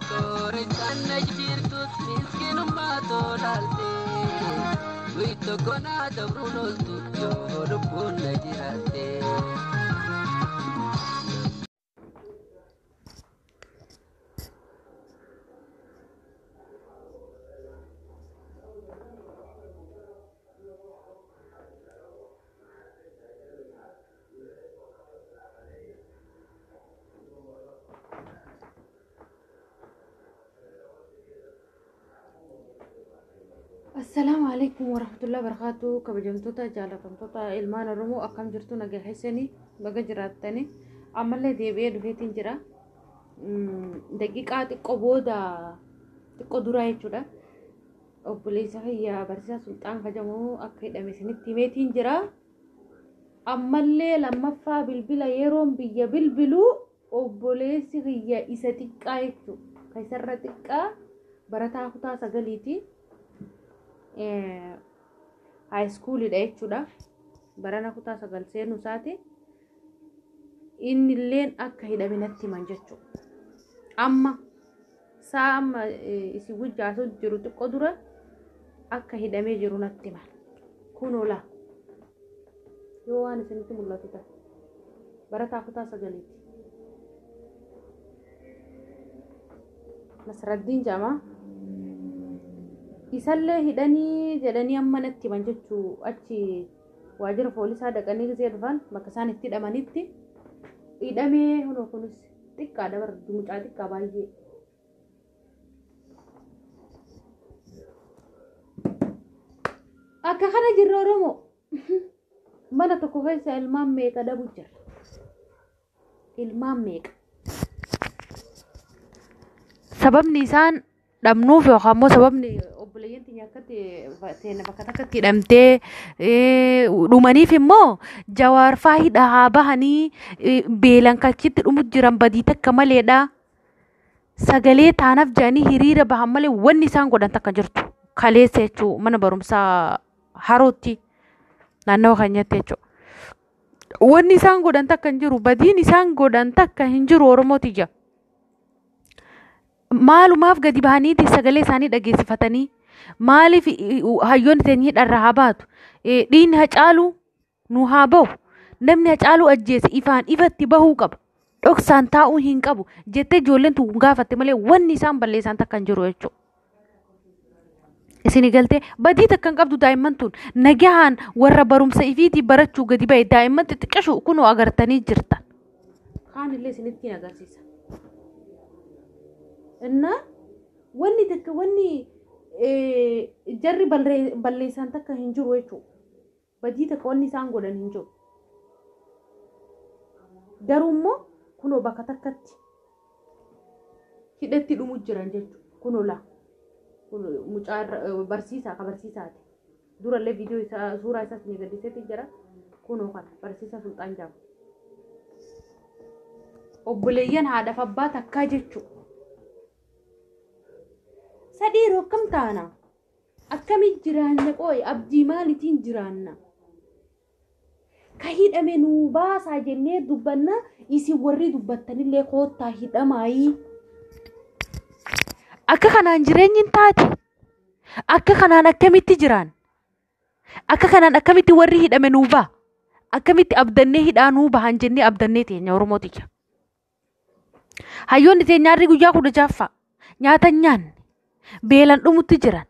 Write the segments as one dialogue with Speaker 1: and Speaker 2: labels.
Speaker 1: Kore tanna jirtut miskinummaa tolaalte Wito konaa dabruun oltu yoo lubbuun na jiraatte.
Speaker 2: السلام عليكم ورحمة الله وبركاته. كبجمتوتا جالتمتوتا إلمان الرمو أقام جرتو نجا حسني بقى جراتني عمل لي ديبيه دفيتين جرا دقيقة تقبودا تقدراي جدا وبوليس هي برسا سلطان فجمو أكيد أمسني تيميتين جرا عمل لي لما فا بالبلا يروم بيا بالبلو وبوليس هي إساتيك أيتو كيسرتك برتا خطا سجليتي high school ida jechuudha barana kutaa sagal seenu saati inni illeen akka hidhaminatti himan jechuudha amma saama isi wujjaasu jiru xiqqoo dura akka hidhamee jiru natti himan kunola yoo waan isinitti mul'atu ta'a barataa kutaa sagaliiti Nasraddin Jama isalle hidhanii jedhanii amma natti himan jechuu achi waajjira poolisaa dhaqanii gisee dhufan bakka isaan itti hidhamanitti hidhamee hunoo kunis xiqqaa dabar mucaa xiqqaa baay'ee akka kana jirra Oromoo mana tokko keessa ilmaan meeqa dhabu jira ilmaan meeqa sababni isaan dhabnuuf yookaan immoo sababni obboleeyyan keenya akkatti teena bakka takkatti hidhamtee dhumaniif immoo Jawaar faa hidhaa bahanii beelan kachitti dhumu jiran badii takka maleedha sagalee taanaaf jedhanii hiriira bahan malee wanni isaan godhan takka jirtu kaleessa jechuu mana barumsaa harootti naannawa keenyatti jechuu wanni isaan godhan takka hin jiru badiin isaan godhan takka hin jiru Oromooti jira. maalumaaf gadi bahaniiti sagalee isaanii dhageessifatanii maaliif hayyoon teenyee dharraa haa baatu dhiinni hacaalu nu haa bahu namni hacaalu ajjeese ifaan ifatti bahuu qaba dhoksaan taa'uu hin qabu jettee ijoolleen tun gaafatte malee wanni isaan balleessan takka hin jiru jechuudha. Isin galtee badii takka hin qabdu daa'imman tun nagahaan warra barumsa ifiitii barachuu gadi bahe daa'imman xixiqqashu kunoo agartanii jirtan. Kaan illee isinitti hin agarsiisa. እና ወኒ ተከ ወኒ ጀሪ በሌሳን ተከ hinjiru jechu badii takka wanni isaan godhan hinjiru garuummoo kunoo bakka takkatti hidhatti dhumu jiran jechu kunoo la mucaa barsiisaa ka barsiisaati durallee viidiyoo isaa suuraa isaas ni gadhiisetti jira kunoo kana barsiisaa sulxaan jaama obboleeyyan haadhaaf abbaa takkaa jechu sadii akkam taana akkami jiraanna qoy abdii maalitiin jiraanna ka hidhame nu baasaa jennee dubbanna isin warri dubbattanillee koottaa hidhamaayi akka kanaan jireenyin taate akka kanaan akkamitti jiraan akka kanaan akkamitti warri hidhame nu baa akkamitti abdannee hidhaa nu bahan jennee abdannee teenya Oromooticha hayyoonni teenyaarri guyyaa 16 nyaatan nyaanne beelan dhumutti jiran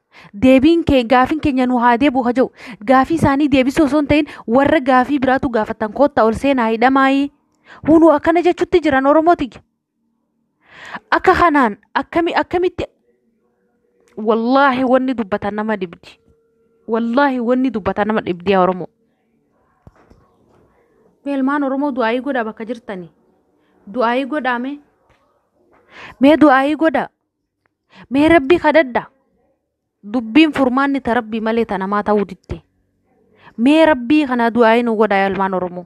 Speaker 2: deebiin gaafin keenya nu haa deebu hajau gaafii isaanii deebisoo osoo hin ta'in warra gaafii biraatu gaafatan koottaa ol seenaa hidhamaayi hunuu akkana jechutti jiran Oromooti akka kanaan akkamitti wallaahi wanni dubbatan nama dhibdi wallaahi wanni dubbatan nama dhibdi Oromoo meelmaan Oromoo du'aayii godha bakka jirtani du'aayii godhaame mee du'aayii godha mee rabbii kadhadha dubbiin furmaanni ta rabbii malee ta namaa ta'uu ditte mee rabbii kana du'aayii nu godha ilmaan Oromoo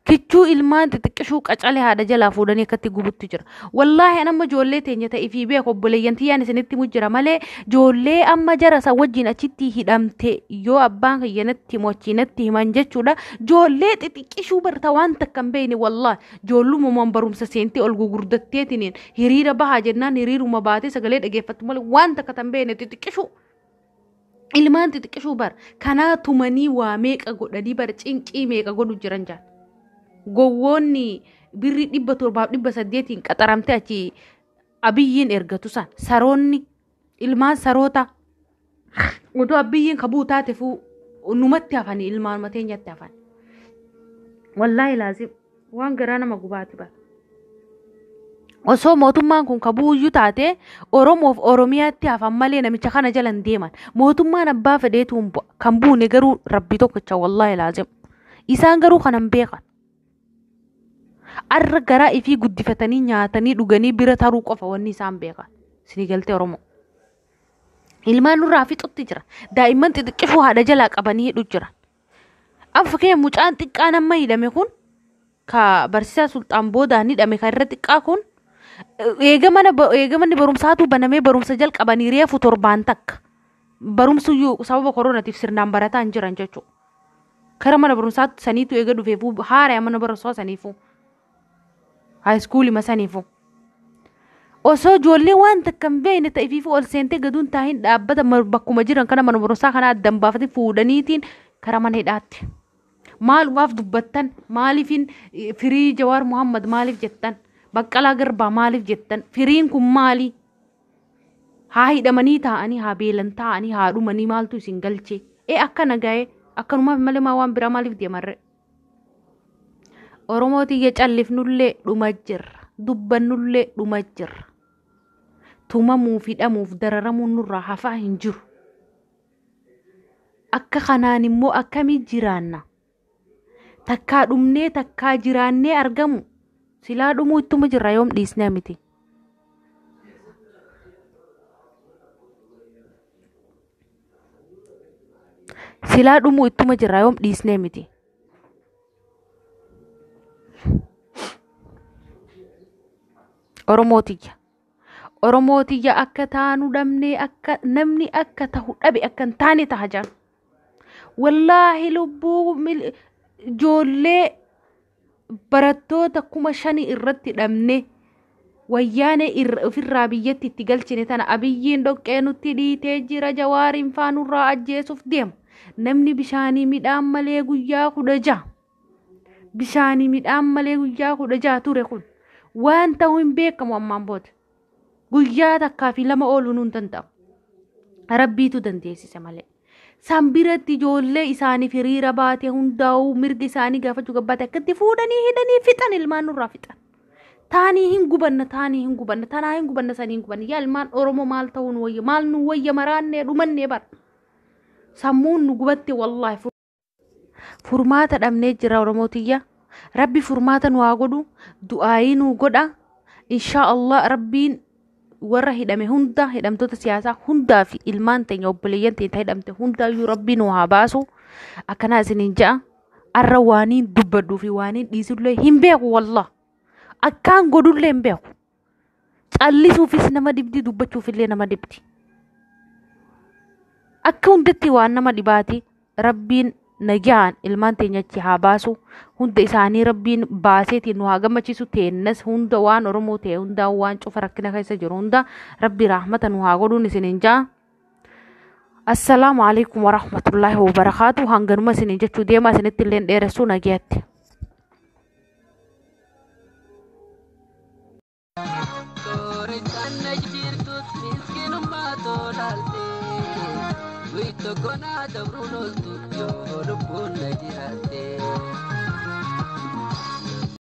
Speaker 2: kichuu ilmaan xixiqqishuu qacalee haadha jalaa fuudhanii akkatti gubutti jira. Wallaahi anamma ijoollee teenya ta'ee fi beeku obboleeyyantiyyaan isinitti mujjira malee ijoollee amma jara san wajjin achitti hidhamte yoo abbaan kiyyanatti mochiinatti himan jechuudha. Ijoollee xixiqqishuu barta waan takka hin beekne wallaahi ijoollummaan barumsa seentee ol gugurdatteetiniin hiriira bahaa jennaan hiriiruma baatee sagalee dhageeffattu malee waan takka tan beekne xixiqqishuu. Ilmaan xixiqqishuu bar kanaa tumanii waa meeqa godhanii bar cinqii meeqa godhu jiran jaan. Gowwoonni birri 700-800 qaxaramte achi abiyyiin ergatu san saroonni ilmaan saroota odoo abiyyiin kabuu taatefu numatti hafanii ilmaan mateenyatti hafan. Wallaahi laazim waan garaa nama gubaati bara. Osoo mootummaan kun kabuuyyuu taate Oromoof Oromiyaatti hafan malee namicha kana jalan deeman. Mootummaan abbaa fedheetu kan buune garuu rabbi tokkicha wallaahi laazim. Isaan garuu kanan beekan. Arra garaa ifii guddifatanii nyaatanii dhuganii bira taruu qofa wanni isaan beekan. Sinii galtee Oromoo. Ilmaan nurraa fixutti jira. Daa'imman xixiqqishuu haadha jalaa qabanii hidhu jira. Fakkeenya mucaan xiqqaan amma hidhame kun ka barsiisaa sulxaan boodaan hidhame kan irra xiqqaa kun eegamanni barumsaatu banamee barumsa jalqabanii reefu torbaan takka. Barumsuyyuu sababa koronaatiif sirnaan barataa hin jiran jechuudha. Kara mana barumsaatti saniitu eega dhufeefu haara mana barumsaa saniifu. Haayiskuulii masaniifu. Osoo ijoollee waan takka hin beekne ta'eefiifu ol seentee gaduun taahin dhaabbata bakkuma jiran kana mana barumsaa kana addan baafatee fuudhaniitiin kara mana hidhaatti. Maalumaaf dubbattan maaliifin firii Jawaar Muhammad maaliif jettan Baqqalaa Garbaa maaliif jettan firiin kun maali? Haa hidhamanii taa'anii haa beelan taa'anii haa dhumanii maaltu isin galchee? Akkana ga'ee akkanumaaf malee maa waan biraa maaliif deemarre? Oromootii callifnullee dhuma jirra. Dubbannullee dhuma jirra. Tumamuuf hidhamuuf dararamuun nurraa hafaa hin jiru. Akka kanaan immoo akkamii jiraanna? Takkaa dhumnee takkaa jiraannee argamu. Silaa dhumuu ittuma jirra yoom dhiisnee miti. Silaa dhumuu ittuma jirra yoom dhiisnee miti. Oromootiyya akka taanu dhabnee akka namni akka tahu dhabe akka hin taane taha jaan. Wallaahi lubbuu ijoollee barattoota 5,000 irratti dhabne wayyaane ofirraa biyyatti itti galchine tana abiyyiin dhoqqee nutti dhiitee jira Jawaariin faanurraa ajjeesuuf deema. Namni bishaanii midhaan malee guyyaa 16. Bishaanii midhaan malee guyyaa 16 ture kun. Waan ta'u hin beekamu ammaan booda. Guyyaa takkaa fi 2 ooluu nuun danda'u. Rabbiitu dandeessise malee. San biratti ijoollee isaaniif hiriira baate hundaa'uu mirga isaanii gaafachuu gabbaate akkatti fuudhanii hidhanii fixan ilmaan nurraa fixan. Taanii hin gubanna tanaa hin gubanna sanii hin gubanna. Yaa ilmaan Oromoo maal ta'uu nu wayya maal nu wayya maraannee dhumannee bara. Sammuun nu gubatte wallaahi. Furmaata dhabnee jira Oromootiyya. Rabbi furmaata nu haa godhu. Du'aayii nu godha. Inshaa Allah Rabbiin warra hidhame hunda hidhamtoota siyaasaa hundaa fi ilmaan teenya obboleeyyan teenya hidhamte hundaayyuu Rabbi nu haa baasu. Akkanaa isiniin ja'a. Arra waaniin dubbaduu fi waaniin dhiisullee hin beeku wallah. Akkaan godhullee hin beeku. Callisuufis nama dibdi dubbachuufillee nama dibdi. Akka hundatti waan nama dhibaati Rabbiin nagaan ilmaan teenyachi haa baasu. Hunda isaanii Rabbiin baaseetiin nu haa gammachiisu. Teennas hunda waan Oromoo ta'e hundaa waan cufa rakkina keessa jiru hunda Rabbi rahmata nu haa godhuun isiniin ja'a. Assalaamu alaikum warahmatullaahi wabarakaatu. Hanganuma isiniin jechuu deemaa isinitti illee dheeressuu nagaatti.
Speaker 1: Gona dabruun oltu yoo lubbuun na jiraate.